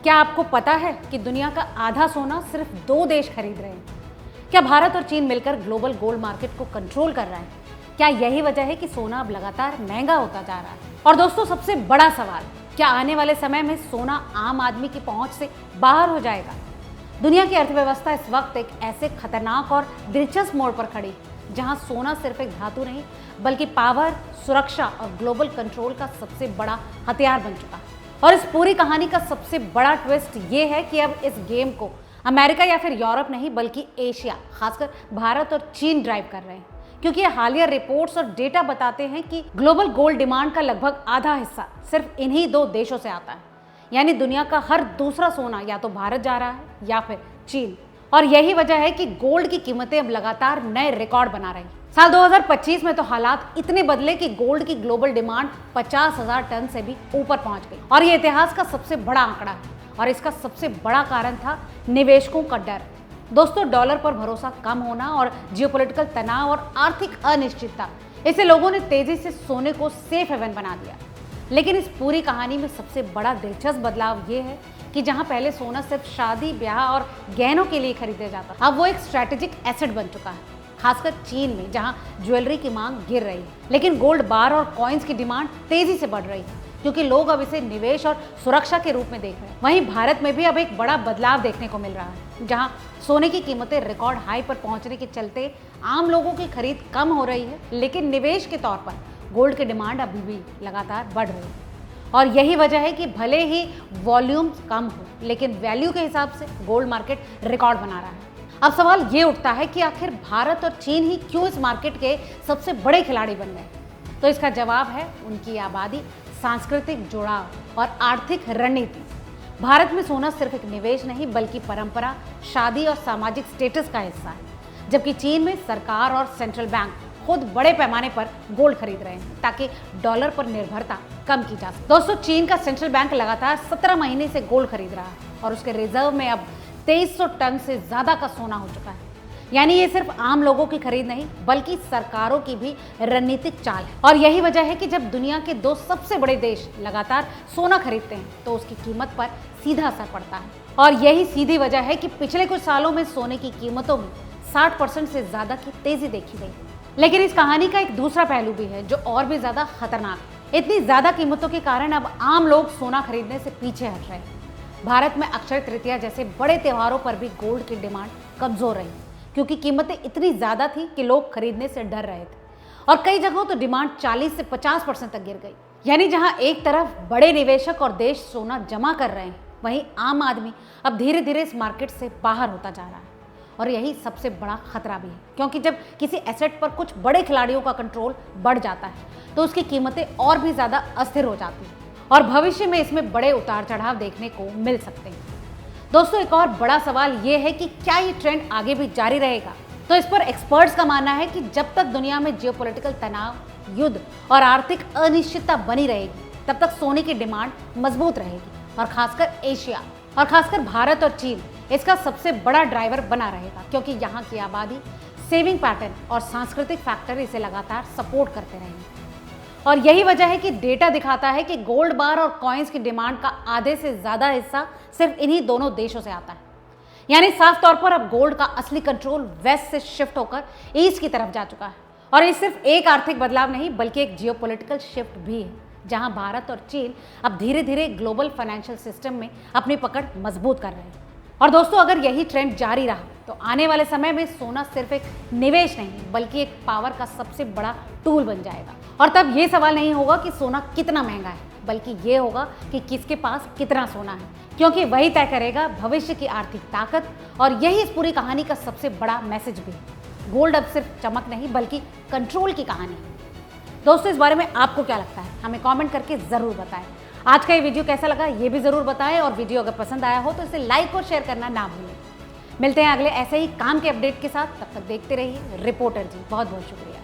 क्या आपको पता है कि दुनिया का आधा सोना सिर्फ 2 देश खरीद रहे हैं? क्या भारत और चीन मिलकर ग्लोबल गोल्ड मार्केट को कंट्रोल कर रहा है? क्या यही वजह है कि सोना अब लगातार महंगा होता जा रहा है? और दोस्तों, सबसे बड़ा सवाल, क्या आने वाले समय में सोना आम आदमी की पहुंच से बाहर हो जाएगा? दुनिया की अर्थव्यवस्था इस वक्त एक ऐसे खतरनाक और दिलचस्प मोड़ पर खड़ी, जहां सोना सिर्फ एक धातु नहीं बल्कि पावर, सुरक्षा और ग्लोबल कंट्रोल का सबसे बड़ा हथियार बन चुका है। और इस पूरी कहानी का सबसे बड़ा ट्विस्ट ये है कि अब इस गेम को अमेरिका या फिर यूरोप नहीं बल्कि एशिया, खासकर भारत और चीन ड्राइव कर रहे हैं, क्योंकि हालिया रिपोर्ट्स और डेटा बताते हैं कि ग्लोबल गोल्ड डिमांड का लगभग आधा हिस्सा सिर्फ इन्हीं 2 देशों से आता है। यानी दुनिया का हर दूसरा सोना या तो भारत जा रहा है या फिर चीन। और यही वजह है कि गोल्ड की कीमतें अब लगातार नए रिकॉर्ड बना रही हैं। साल 2025 में तो हालात इतने बदले कि गोल्ड की ग्लोबल डिमांड 50,000 टन से भी ऊपर पहुंच गई, और ये इतिहास का सबसे बड़ा आंकड़ा है। और इसका सबसे बड़ा कारण था निवेशकों का डर। दोस्तों, डॉलर पर भरोसा कम होना और जियोपॉलिटिकल तनाव और आर्थिक अनिश्चितता, इससे लोगों ने तेजी से सोने को सेफ हेवन बना दिया। लेकिन इस पूरी कहानी में सबसे बड़ा दिलचस्प बदलाव ये है कि जहां पहले सोना सिर्फ शादी, ब्याह और गहनों के लिए खरीदा जाता, अब वो एक स्ट्रैटेजिक एसेट बन चुका है, खासकर चीन में जहां ज्वेलरी की मांग गिर रही है, लेकिन गोल्ड बार और कॉइन्स की डिमांड तेजी से बढ़ रही है, क्योंकि लोग अब इसे निवेश और सुरक्षा के रूप में देख रहे हैं। वहीं भारत में भी अब एक बड़ा बदलाव देखने को मिल रहा है, जहां सोने की कीमतें रिकॉर्ड हाई पर पहुंचने के चलते आम लोगों की खरीद कम हो रही है, लेकिन निवेश के तौर पर गोल्ड की डिमांड अभी भी लगातार बढ़ रही है। और यही वजह है कि भले ही वॉल्यूम कम हो, लेकिन वैल्यू के हिसाब से गोल्ड मार्केट रिकॉर्ड बना रहा है। अब सवाल ये उठता है कि आखिर भारत और चीन ही क्यों इस मार्केट के सबसे बड़े खिलाड़ी बन गए? तो इसका जवाब है उनकी आबादी, सांस्कृतिक जुड़ाव और आर्थिक रणनीति। भारत में सोना सिर्फ एक निवेश नहीं बल्कि परंपरा, शादी और सामाजिक स्टेटस का हिस्सा है, जबकि चीन में सरकार और सेंट्रल बैंक खुद बड़े पैमाने पर गोल्ड खरीद रहे हैं ताकि डॉलर पर निर्भरता कम की जा सके। दोस्तों, चीन का सेंट्रल बैंक लगातार 17 महीने से गोल्ड खरीद रहा है और उसके रिजर्व में अब 2300 टन से ज्यादा का सोना हो चुका है। यानी ये सिर्फ आम लोगों की खरीद नहीं बल्कि सरकारों की भी रणनीतिक चाल है। और यही वजह है कि जब दुनिया के 2 सबसे बड़े देश लगातार सोना खरीदते हैं तो उसकी कीमत पर सीधा असर पड़ता है। और यही सीधी वजह है कि पिछले कुछ सालों में सोने की कीमतों में 60% से ज्यादा की तेजी देखी गई। लेकिन इस कहानी का एक दूसरा पहलू भी है जो और भी ज्यादा खतरनाक है। इतनी ज्यादा कीमतों के कारण अब आम लोग सोना खरीदने से पीछे हट रहे हैं। भारत में अक्षय तृतीया जैसे बड़े त्योहारों पर भी गोल्ड की डिमांड कमजोर रही, क्योंकि कीमतें इतनी ज्यादा थी कि लोग खरीदने से डर रहे थे। और कई जगहों तो डिमांड 40 से 50% तक गिर गई। यानी जहां एक तरफ बड़े निवेशक और देश सोना जमा कर रहे हैं, वहीं आम आदमी अब धीरे धीरे इस मार्केट से बाहर होता जा रहा है। और यही सबसे बड़ा खतरा भी है, क्योंकि जब किसी एसेट पर कुछ बड़े खिलाड़ियों का कंट्रोल बढ़ जाता है तो उसकी कीमतें और भी ज्यादा अस्थिर हो जाती हैं और भविष्य में इसमें बड़े उतार चढ़ाव देखने को मिल सकते हैं। दोस्तों, एक और बड़ा सवाल ये है कि क्या ये ट्रेंड आगे भी जारी रहेगा? तो इस पर एक्सपर्ट्स का मानना है कि जब तक दुनिया में जियोपॉलिटिकल तनाव, युद्ध और आर्थिक अनिश्चितता बनी रहेगी, तब तक सोने की डिमांड मजबूत रहेगी। और खासकर एशिया और खासकर भारत और चीन इसका सबसे बड़ा ड्राइवर बना रहेगा, क्योंकि यहाँ की आबादी, सेविंग पैटर्न और सांस्कृतिक फैक्टर इसे लगातार सपोर्ट करते रहेंगे। और यही वजह है कि डेटा दिखाता है कि गोल्ड बार और कॉइन्स की डिमांड का आधे से ज्यादा हिस्सा सिर्फ इन्हीं दोनों देशों से आता है। यानी साफ तौर पर अब गोल्ड का असली कंट्रोल वेस्ट से शिफ्ट होकर ईस्ट की तरफ जा चुका है। और ये सिर्फ एक आर्थिक बदलाव नहीं बल्कि एक जियोपॉलिटिकल शिफ्ट भी है, जहां भारत और चीन अब धीरे धीरे ग्लोबल फाइनेंशियल सिस्टम में अपनी पकड़ मजबूत कर रहे हैं। और दोस्तों, अगर यही ट्रेंड जारी रहा तो आने वाले समय में सोना सिर्फ एक निवेश नहीं बल्कि एक पावर का सबसे बड़ा टूल बन जाएगा। और तब ये सवाल नहीं होगा कि सोना कितना महंगा है, बल्कि ये होगा कि किसके पास कितना सोना है, क्योंकि वही तय करेगा भविष्य की आर्थिक ताकत। और यही इस पूरी कहानी का सबसे बड़ा मैसेज भी है। गोल्ड अब सिर्फ चमक नहीं बल्कि कंट्रोल की कहानी है। दोस्तों, इस बारे में आपको क्या लगता है? हमें कमेंट करके जरूर बताएं। आज का ये वीडियो कैसा लगा ये भी जरूर बताएं, और वीडियो अगर पसंद आया हो तो इसे लाइक और शेयर करना ना भूलें। मिलते हैं अगले ऐसे ही काम के अपडेट के साथ, तब तक देखते रहिए रिपोर्टर जी। बहुत बहुत शुक्रिया।